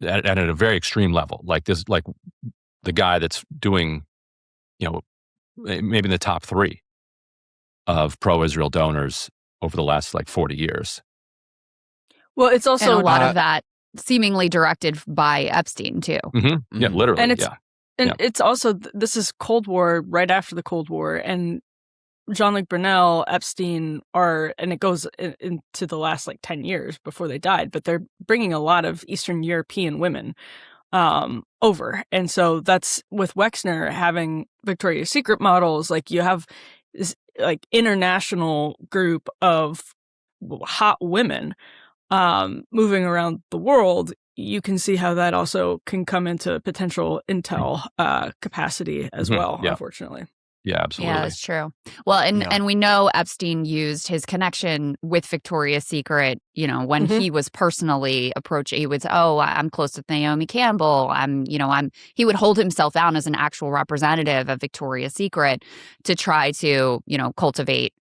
very extreme level, like the guy that's doing, maybe in the top 3 of pro-Israel donors over the last 40 years. Well, it's also and a lot of that seemingly directed by Epstein too. Yeah, literally. And it's also, this is Cold War, right after the Cold War, and Jean-Luc Brunel, Epstein and it goes into the last 10 years before they died, but they're bringing a lot of Eastern European women over. And so that's with Wexner having Victoria's Secret models, you have this international group of hot women moving around the world. You can see how that also can come into potential intel capacity as well, unfortunately. Yeah, absolutely. Yeah, that's true. Well, and we know Epstein used his connection with Victoria's Secret, when he was personally approached, he would say, I'm close with Naomi Campbell. He would hold himself out as an actual representative of Victoria's Secret to try to, cultivate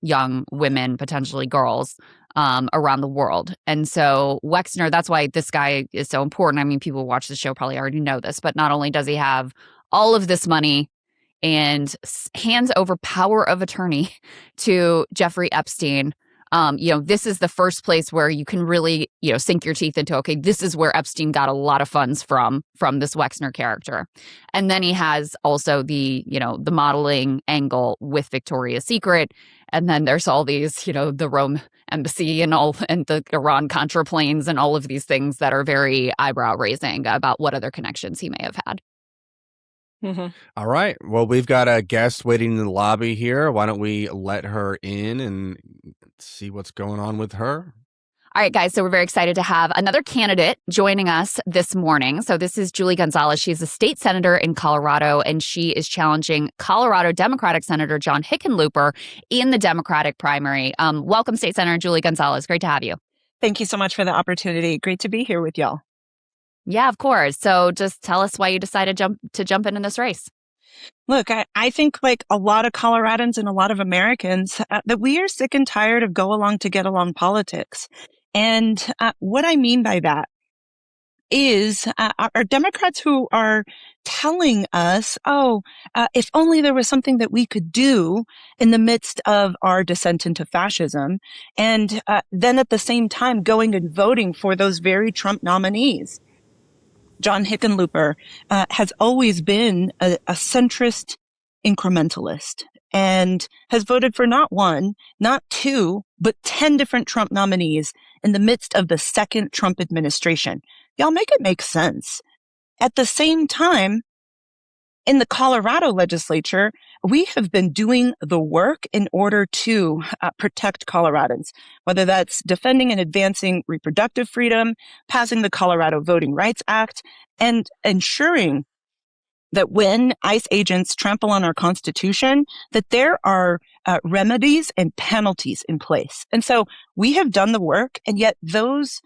young women, potentially girls, around the world. And so Wexner, that's why this guy is so important. I mean, people who watch the show probably already know this, but not only does he have all of this money and hands over power of attorney to Jeffrey Epstein. This is the first place where you can really, sink your teeth into, okay, this is where Epstein got a lot of funds from this Wexner character. And then he has also the modeling angle with Victoria's Secret. And then there's all these, the Rome embassy and the Iran-Contra planes and all of these things that are very eyebrow raising about what other connections he may have had. All right. Well, we've got a guest waiting in the lobby here. Why don't we let her in and see what's going on with her? All right, guys. So we're very excited to have another candidate joining us this morning. So this is Julie Gonzales. She's a state senator in Colorado, and she is challenging Colorado Democratic Senator John Hickenlooper in the Democratic primary. Welcome, State Senator Julie Gonzales. Great to have you. Thank you so much for the opportunity. Great to be here with y'all. Yeah, of course. So just tell us why you decided to jump into this race. Look, I think like a lot of Coloradans and a lot of Americans, that we are sick and tired of go along to get along politics. And what I mean by that is our Democrats who are telling us, if only there was something that we could do in the midst of our descent into fascism, and then at the same time going and voting for those very Trump nominees. John Hickenlooper has always been a centrist incrementalist and has voted for not 1, not 2, but 10 different Trump nominees in the midst of the second Trump administration. Y'all make it make sense. At the same time, in the Colorado legislature, we have been doing the work in order to protect Coloradans, whether that's defending and advancing reproductive freedom, passing the Colorado Voting Rights Act, and ensuring that when ICE agents trample on our Constitution, that there are remedies and penalties in place. And so we have done the work, and yet those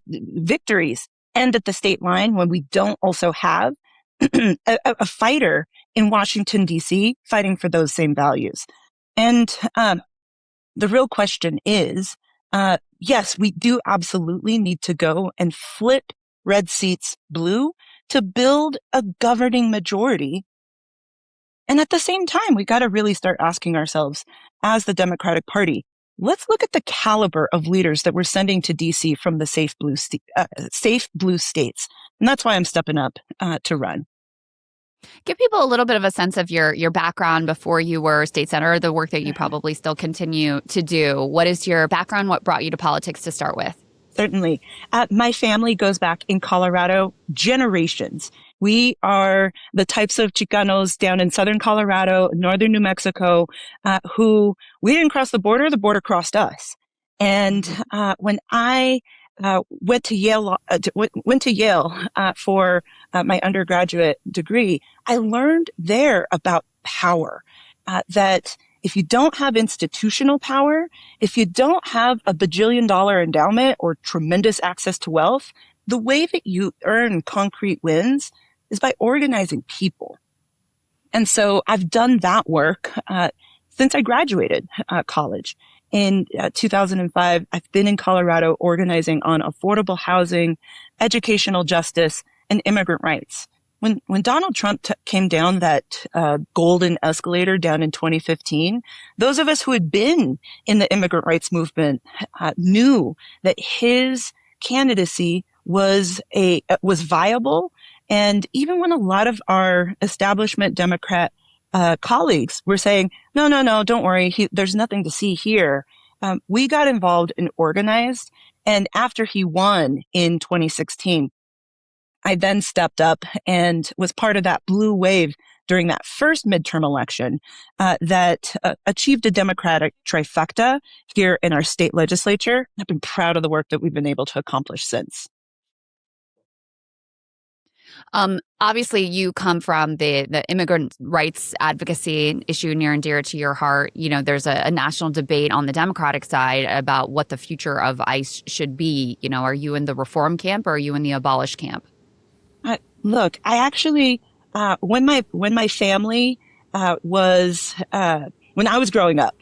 victories end at the state line when we don't also have a fighter in Washington, D.C. fighting for those same values. And the real question is, yes, we do absolutely need to go and flip red seats blue to build a governing majority. And at the same time, we got to really start asking ourselves, as the Democratic Party, let's look at the caliber of leaders that we're sending to DC from the safe blue states. And that's why I'm stepping up to run. Give people a little bit of a sense of your background before you were state senator, the work that you probably still continue to do. What is your background? What brought you to politics to start with? Certainly. My family goes back in Colorado generations. We are the types of Chicanos down in southern Colorado, northern New Mexico, who we didn't cross the border crossed us. And when I went to Yale for my undergraduate degree, I learned there about power, that if you don't have institutional power, if you don't have a bajillion-dollar endowment or tremendous access to wealth, the way that you earn concrete wins is by organizing people. And so I've done that work since I graduated college. In 2005, I've been in Colorado organizing on affordable housing, educational justice, and immigrant rights. When Donald Trump came down that golden escalator down in 2015, those of us who had been in the immigrant rights movement knew that his candidacy was viable. And even when a lot of our establishment Democrat colleagues were saying, no, don't worry, there's nothing to see here, we got involved and organized. And after he won in 2016, I then stepped up and was part of that blue wave during that first midterm election that achieved a Democratic trifecta here in our state legislature. I've been proud of the work that we've been able to accomplish since. Obviously, you come from the immigrant rights advocacy issue near and dear to your heart. You know, there's a national debate on the Democratic side about what the future of ICE should be. You know, are you in the reform camp or are you in the abolish camp? Look, I actually, when my family when I was growing up,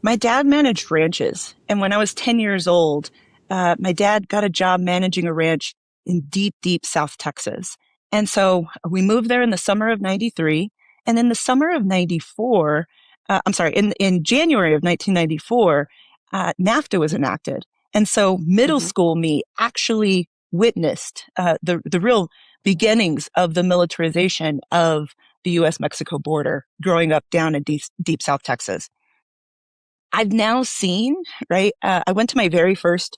my dad managed ranches. And when I was 10 years old, my dad got a job managing a ranch in deep, deep South Texas. And so we moved there in the summer of 93. And in the summer of 94, in January of 1994, NAFTA was enacted. And so middle school me actually witnessed the real beginnings of the militarization of the U.S.-Mexico border growing up down in deep South Texas. I've now seen, right, I went to my very first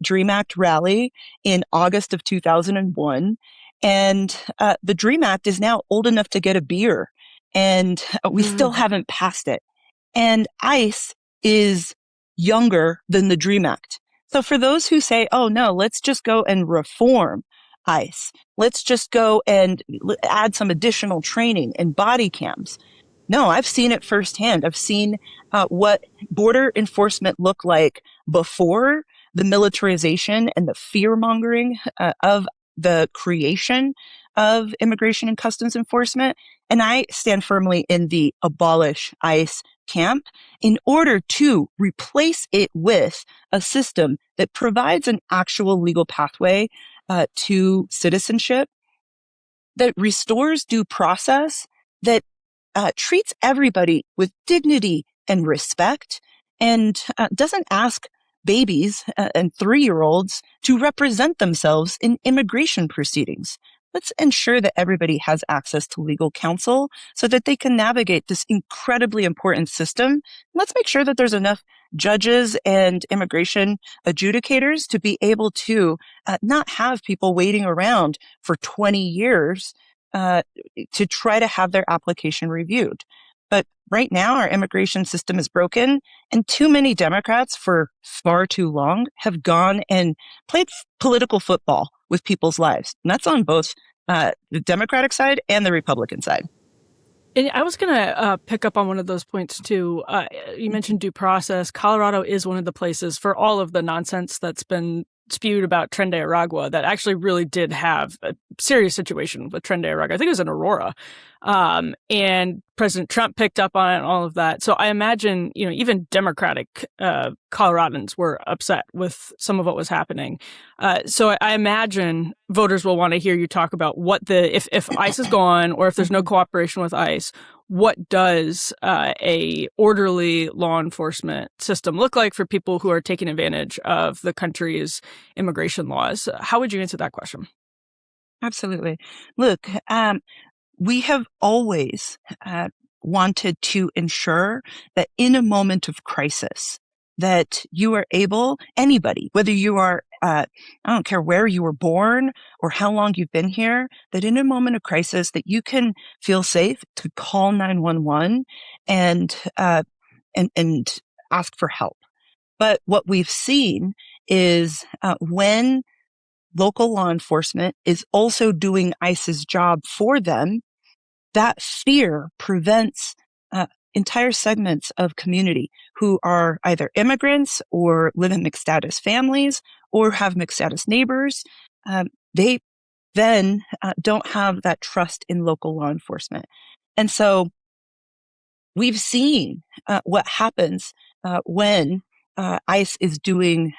DREAM Act rally in August of 2001, and the DREAM Act is now old enough to get a beer, and we still haven't passed it. And ICE is younger than the DREAM Act. So for those who say, oh no, let's just go and reform ICE, let's just go and add some additional training and body cams. No, I've seen it firsthand. I've seen what border enforcement looked like before the militarization and the fear mongering of the creation of immigration and customs enforcement. And I stand firmly in the abolish ICE camp in order to replace it with a system that provides an actual legal pathway to citizenship, that restores due process, that treats everybody with dignity and respect, and doesn't ask babies and 3-year-olds to represent themselves in immigration proceedings. Let's ensure that everybody has access to legal counsel so that they can navigate this incredibly important system. Let's make sure that there's enough judges and immigration adjudicators to be able to not have people waiting around for 20 years to try to have their application reviewed. But right now, our immigration system is broken, and too many Democrats for far too long have gone and played political football with people's lives. And that's on both the Democratic side and the Republican side. And I was going to pick up on one of those points, too. You mentioned due process. Colorado is one of the places for all of the nonsense that's been spewed about Tren de Aragua that actually really did have a serious situation with Tren de Aragua. I think it was in Aurora. And President Trump picked up on it and all of that. So I imagine, even Democratic Coloradans were upset with some of what was happening. So I imagine voters will want to hear you talk about if ICE is gone or if there's no cooperation with ICE, what does a orderly law enforcement system look like for people who are taking advantage of the country's immigration laws? How would you answer that question? Absolutely. Look, we have always wanted to ensure that in a moment of crisis, that you are able, anybody, whether you are, I don't care where you were born or how long you've been here, that in a moment of crisis that you can feel safe to call 911 and ask for help. But what we've seen is when local law enforcement is also doing ICE's job for them, that fear prevents entire segments of community who are either immigrants or live in mixed status families or have mixed status neighbors. They then don't have that trust in local law enforcement. And so we've seen what happens when ICE is doing,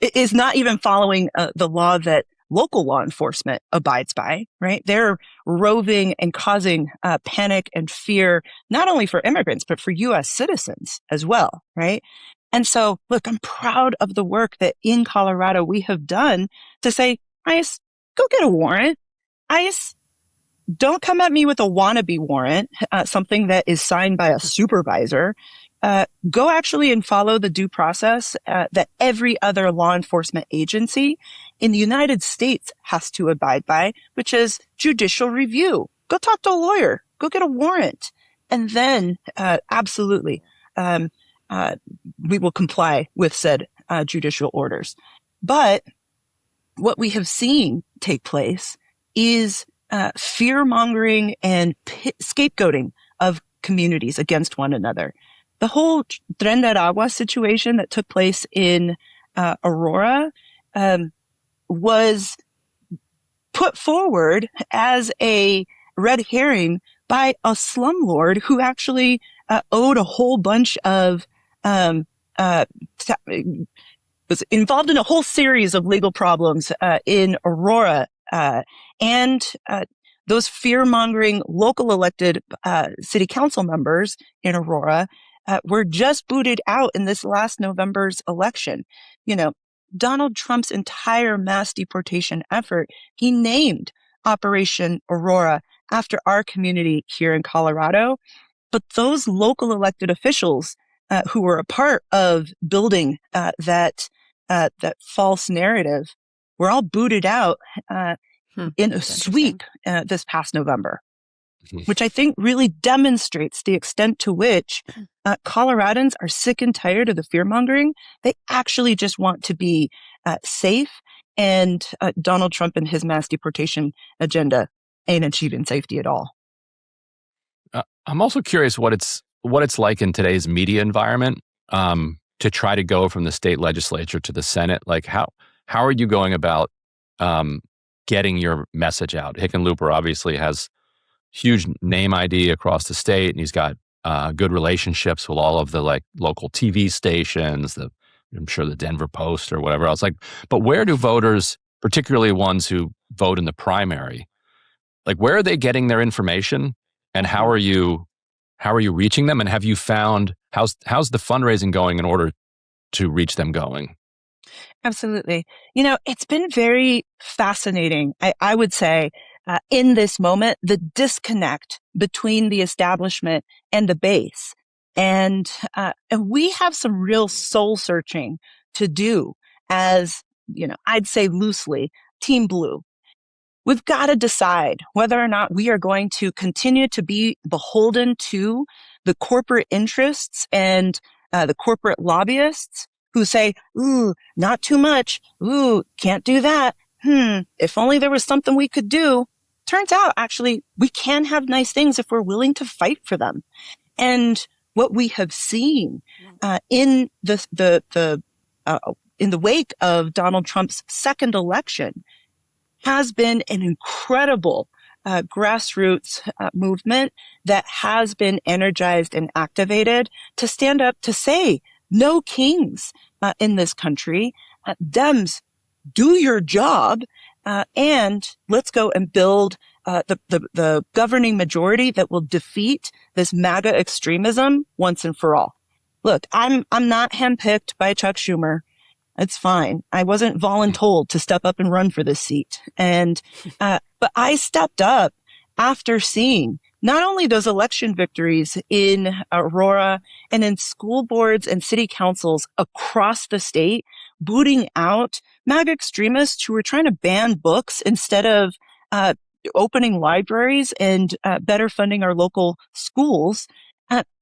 is not even following the law that local law enforcement abides by, right? They're roving and causing panic and fear, not only for immigrants, but for U.S. citizens as well, right? And so, look, I'm proud of the work that in Colorado we have done to say, ICE, go get a warrant. ICE, don't come at me with a wannabe warrant, something that is signed by a supervisor. Go actually and follow the due process that every other law enforcement agency in the United States has to abide by, which is judicial review. Go talk to a lawyer. Go get a warrant. And then, absolutely, we will comply with said judicial orders. But what we have seen take place is fear-mongering and scapegoating of communities against one another. The whole Tren de Aragua situation that took place in Aurora was put forward as a red herring by a slumlord who actually owed a whole bunch of was involved in a whole series of legal problems in Aurora, and those fear-mongering local elected city council members in Aurora were just booted out in this last November's election. Donald Trump's entire mass deportation effort, he named Operation Aurora after our community here in Colorado. But those local elected officials who were a part of building that false narrative were all booted out in a sweep this past November, which I think really demonstrates the extent to which Coloradans are sick and tired of the fear-mongering. They actually just want to be safe, and Donald Trump and his mass deportation agenda ain't achieving safety at all. I'm also curious what it's like in today's media environment to try to go from the state legislature to the Senate. Like how are you going about getting your message out? Hickenlooper obviously has huge name ID across the state, and he's got good relationships with all of the local TV stations, I'm sure the Denver Post or whatever else. But where do voters, particularly ones who vote in the primary, where are they getting their information, and how are you reaching them? And have you found how's the fundraising going in order to reach them going? Absolutely. It's been very fascinating. I would say in this moment, the disconnect between the establishment and the base. And we have some real soul searching to do as, I'd say loosely, Team Blue. We've got to decide whether or not we are going to continue to be beholden to the corporate interests and the corporate lobbyists who say, ooh, not too much. Ooh, can't do that. If only there was something we could do. Turns out, actually, we can have nice things if we're willing to fight for them. And what we have seen in the in the wake of Donald Trump's second election has been an incredible grassroots movement that has been energized and activated to stand up to say no kings in this country. Dems, do your job, and let's go and build the governing majority that will defeat this MAGA extremism once and for all. Look, I'm not handpicked by Chuck Schumer. It's fine. I wasn't voluntold to step up and run for this seat. And, but I stepped up after seeing not only those election victories in Aurora and in school boards and city councils across the state, booting out MAGA extremists who were trying to ban books instead of, opening libraries and, better funding our local schools.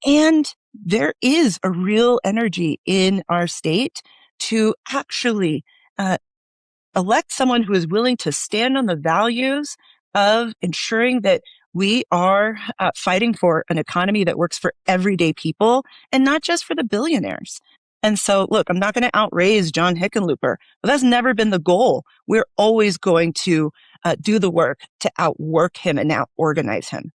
And there is a real energy in our state to actually elect someone who is willing to stand on the values of ensuring that we are fighting for an economy that works for everyday people and not just for the billionaires. And so, look, I'm not going to outraise John Hickenlooper, but that's never been the goal. We're always going to do the work to outwork him and out-organize him.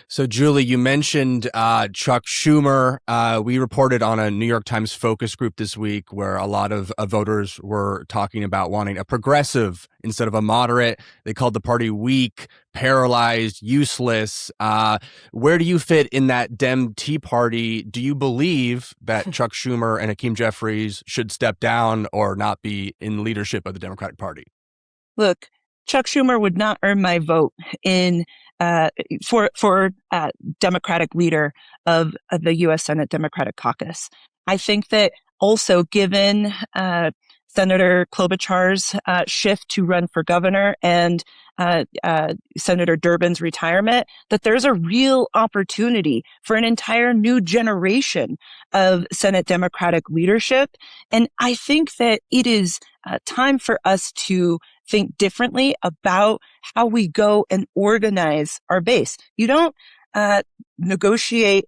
So, Julie, you mentioned Chuck Schumer. We reported on a New York Times focus group this week where a lot of voters were talking about wanting a progressive instead of a moderate. They called the party weak, paralyzed, useless. Where do you fit in that Dem Tea Party? Do you believe that Chuck Schumer and Hakeem Jeffries should step down or not be in leadership of the Democratic Party? Look, Chuck Schumer would not earn my vote in for Democratic leader of the U.S. Senate Democratic Caucus. I think that also given Senator Klobuchar's shift to run for governor and Senator Durbin's retirement, that there's a real opportunity for an entire new generation of Senate Democratic leadership. And I think that it is time for us to think differently about how we go and organize our base. You don't negotiate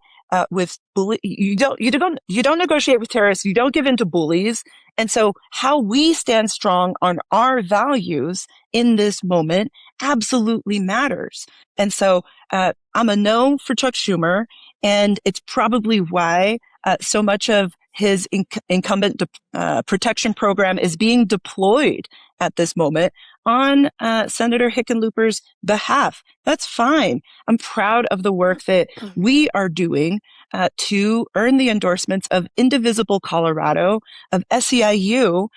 with you don't negotiate with terrorists. You don't give in to bullies. And so how we stand strong on our values in this moment absolutely matters. And so I'm a no for Chuck Schumer, and it's probably why so much of his incumbent protection program is being deployed at this moment on Senator Hickenlooper's behalf. That's fine. I'm proud of the work that we are doing to earn the endorsements of Indivisible Colorado, of SEIU,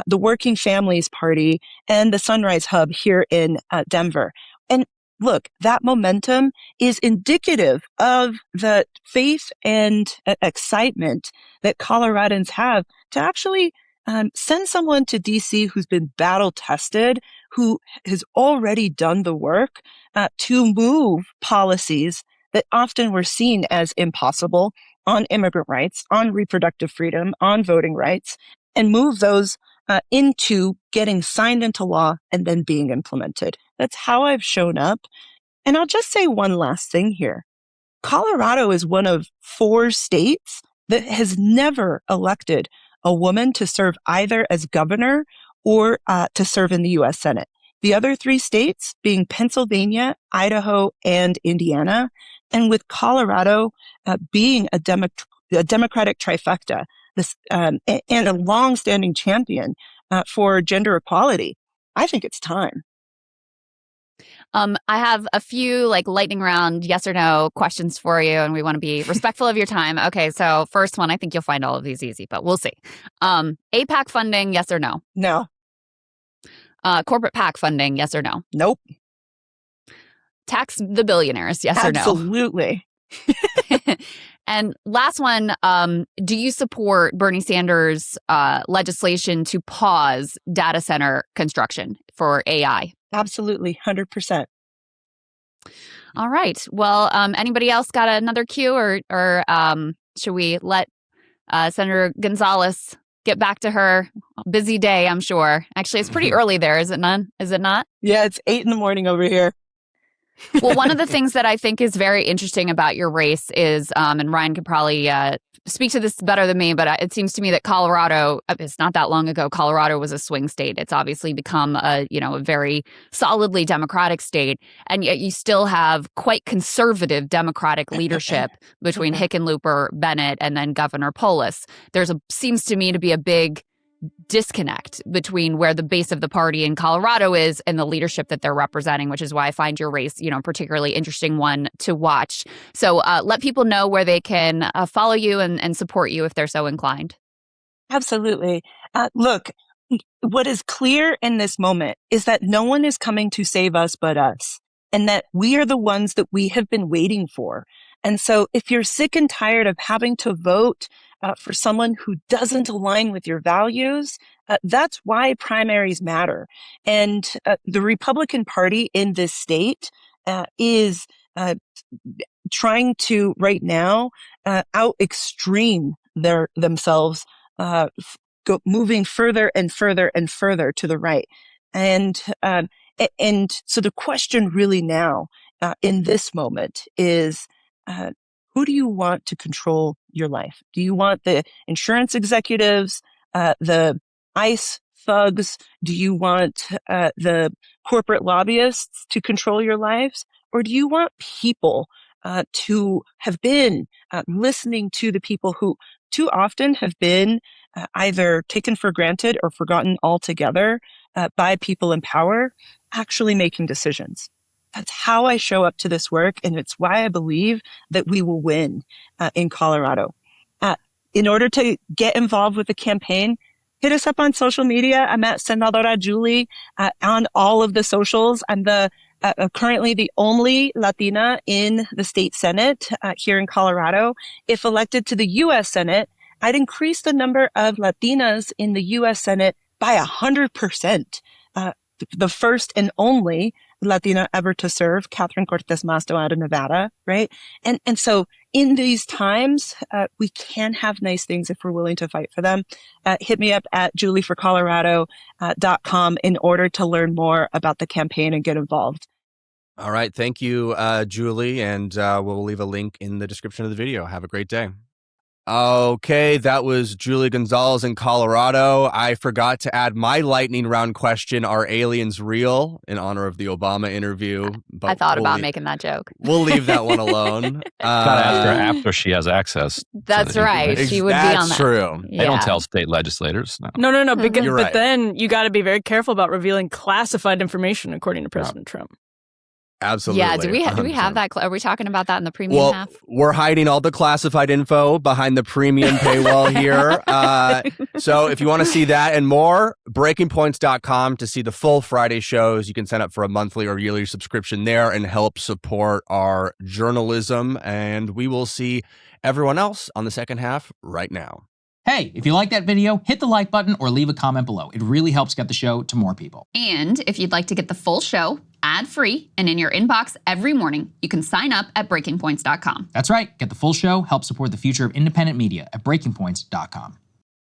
the Working Families Party, and the Sunrise Hub here in Denver. And look, that momentum is indicative of the faith and excitement that Coloradans have to actually send someone to DC who's been battle tested, who has already done the work to move policies that often were seen as impossible on immigrant rights, on reproductive freedom, on voting rights, and move those into getting signed into law and then being implemented. That's how I've shown up. And I'll just say one last thing here. Colorado is one of 4 states that has never elected a woman to serve either as governor or to serve in the U.S. Senate. The other 3 states being Pennsylvania, Idaho, and Indiana, and with Colorado being a Democratic trifecta, this and a longstanding champion for gender equality. I think it's time. I have a few lightning round yes or no questions for you, and we want to be respectful of your time. Okay, so first one, I think you'll find all of these easy, but we'll see. APAC funding, yes or no? No. Corporate PAC funding, yes or no? Nope. Tax the billionaires, yes or no? Absolutely. And last one, do you support Bernie Sanders' legislation to pause data center construction for AI? Absolutely, 100%. All right. Well, anybody else got another cue, or should we let Senator Gonzales get back to her busy day? I'm sure. Actually, it's pretty early there, is it not? Is it not? Yeah, it's 8 a.m. over here. Well, one of the things that I think is very interesting about your race is, and Ryan could probably speak to this better than me, but it seems to me that Colorado, it's not that long ago, Colorado was a swing state. It's obviously become a very solidly Democratic state. And yet you still have quite conservative Democratic leadership between Hickenlooper, Bennett, and then Governor Polis. Seems to me to be a big disconnect between where the base of the party in Colorado is and the leadership that they're representing, which is why I find your race, particularly interesting one to watch. So let people know where they can follow you and support you if they're so inclined. Absolutely. Look, what is clear in this moment is that no one is coming to save us but us, and that we are the ones that we have been waiting for. And so if you're sick and tired of having to vote for someone who doesn't align with your values, that's why primaries matter. And the Republican Party in this state is trying to right now out extreme themselves, moving further and further and further to the right. And so the question really now in this moment is, who do you want to control your life? Do you want the insurance executives, the ICE thugs? Do you want the corporate lobbyists to control your lives? Or do you want people to have been listening to the people who too often have been either taken for granted or forgotten altogether by people in power, actually making decisions? That's how I show up to this work, and it's why I believe that we will win in Colorado. In order to get involved with the campaign, hit us up on social media. I'm at Senadora Julie on all of the socials. I'm currently the only Latina in the state Senate here in Colorado. If elected to the U.S. Senate, I'd increase the number of Latinas in the U.S. Senate by 100%. The first and only Latina ever to serve, Catherine Cortez Masto out of Nevada, right? And so in these times, we can have nice things if we're willing to fight for them. Hit me up at julieforcolorado.com in order to learn more about the campaign and get involved. All right. Thank you, Julie. And we'll leave a link in the description of the video. Have a great day. Okay, that was Julie Gonzales in Colorado. I forgot to add my lightning round question. Are aliens real? In honor of the Obama interview. But I thought about making that joke. We'll leave that one alone. Gotta ask her after she has access. That's right. She would be on that. That's true. They don't tell state legislators. No. Mm-hmm. You're right. But then you got to be very careful about revealing classified information, according to President Trump. Absolutely. Yeah, do we have that? Are we talking about that in the premium half? We're hiding all the classified info behind the premium paywall here. So if you want to see that and more, breakingpoints.com to see the full Friday shows. You can sign up for a monthly or yearly subscription there and help support our journalism. And we will see everyone else on the second half right now. Hey, if you like that video, hit the like button or leave a comment below. It really helps get the show to more people. And if you'd like to get the full show ad-free and in your inbox every morning, you can sign up at breakingpoints.com. That's right. Get the full show, help support the future of independent media at breakingpoints.com.